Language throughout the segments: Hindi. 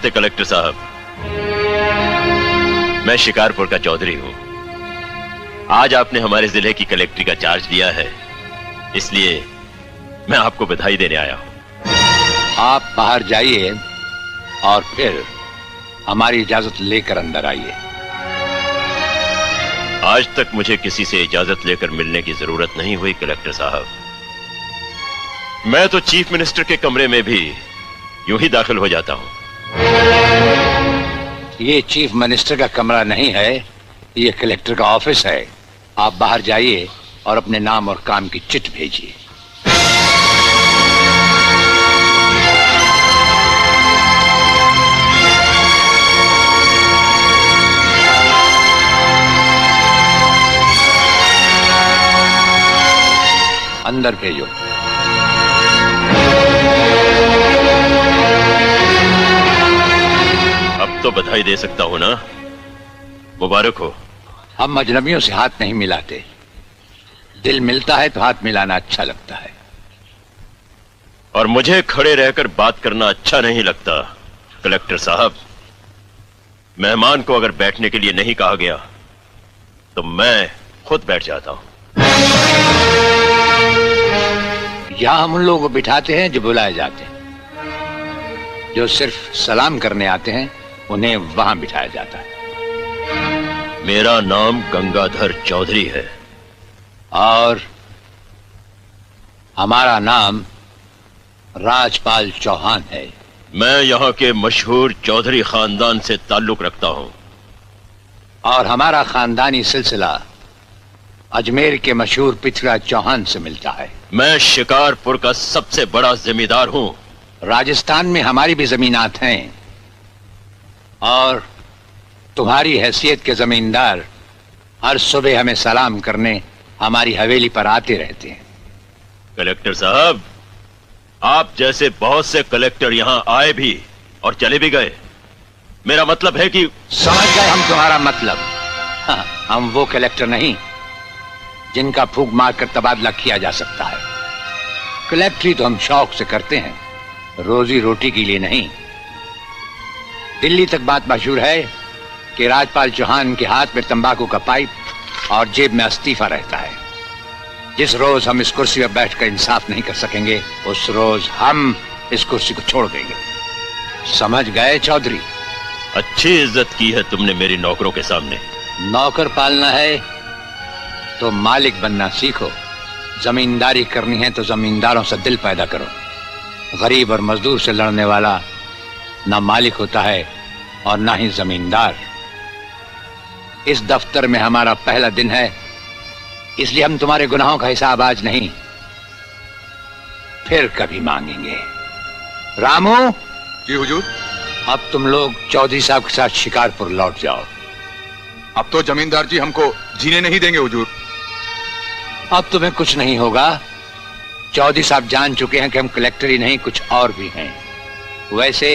नमस्ते कलेक्टर साहब, मैं शिकारपुर का चौधरी हूं। आज आपने हमारे जिले की कलेक्ट्री का चार्ज लिया है, इसलिए मैं आपको बधाई देने आया हूं। आप बाहर जाइए और फिर हमारी इजाजत लेकर अंदर आइए। आज तक मुझे किसी से इजाजत लेकर मिलने की जरूरत नहीं हुई कलेक्टर साहब। मैं तो चीफ मिनिस्टर के कमरे में भी यूं ही दाखिल हो जाता हूं। ये चीफ मिनिस्टर का कमरा नहीं है, ये कलेक्टर का ऑफिस है। आप बाहर जाइए और अपने नाम और काम की चिट भेजिए। अंदर भेजो। अब तो बधाई दे सकता हूं ना? मुबारक हो। हम अजनबियों से हाथ नहीं मिलाते। दिल मिलता है तो हाथ मिलाना अच्छा लगता है। और मुझे खड़े रहकर बात करना अच्छा नहीं लगता कलेक्टर साहब। मेहमान को अगर बैठने के लिए नहीं कहा गया तो मैं खुद बैठ जाता हूं। यहां हम उन लोगों को बिठाते हैं जो बुलाए जाते हैं। जो सिर्फ सलाम करने आते हैं उन्हें वहां बिठाया जाता है। मेरा नाम गंगाधर चौधरी है और हमारा नाम राजपाल चौहान है। मैं यहाँ के मशहूर चौधरी खानदान से ताल्लुक रखता हूँ और हमारा खानदानी सिलसिला अजमेर के मशहूर पृथ्वीराज चौहान से मिलता है। मैं शिकारपुर का सबसे बड़ा जमींदार हूँ। राजस्थान में हमारी भी जमीनात हैं और तुम्हारी हैसियत के जमींदार हर सुबह हमें सलाम करने हमारी हवेली पर आते रहते हैं। कलेक्टर साहब, आप जैसे बहुत से कलेक्टर यहाँ आए भी और चले भी गए। मेरा मतलब है कि समझ गए हम तुम्हारा मतलब। हाँ, हम वो कलेक्टर नहीं जिनका फूंक मारकर तबादला किया जा सकता है। कलेक्टरी तो हम शौक से करते हैं, रोजी रोटी के लिए नहीं। दिल्ली तक बात मशहूर है कि राजपाल चौहान के हाथ में तंबाकू का पाइप और जेब में इस्तीफा रहता है। जिस रोज हम इस कुर्सी पर बैठकर इंसाफ नहीं कर सकेंगे उस रोज हम इस कुर्सी को छोड़ देंगे। समझ गए चौधरी? अच्छी इज्जत की है तुमने मेरी नौकरों के सामने। नौकर पालना है तो मालिक बनना सीखो। जमींदारी करनी है तो जमींदारों से दिल पैदा करो। गरीब और मजदूर से लड़ने वाला ना मालिक होता है और ना ही जमींदार। इस दफ्तर में हमारा पहला दिन है, इसलिए हम तुम्हारे गुनाहों का हिसाब आज नहीं फिर कभी मांगेंगे। रामू। जी हुजूर। अब तुम लोग चौधरी साहब के साथ शिकारपुर लौट जाओ। अब तो जमींदार जी हमको जीने नहीं देंगे हुजूर। अब तुम्हें कुछ नहीं होगा। चौधरी साहब जान चुके हैं कि हम कलेक्टर ही नहीं कुछ और भी हैं। वैसे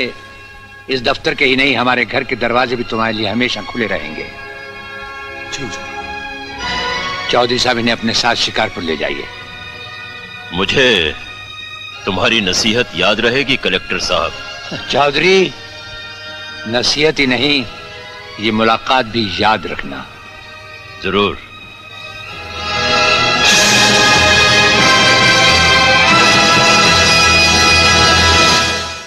इस दफ्तर के ही नहीं हमारे घर के दरवाजे भी तुम्हारे लिए हमेशा खुले रहेंगे। चौधरी साहब इन्हें अपने साथ शिकारपुर ले जाइए। मुझे तुम्हारी नसीहत याद रहेगी कलेक्टर साहब। चौधरी, नसीहत ही नहीं ये मुलाकात भी याद रखना। जरूर।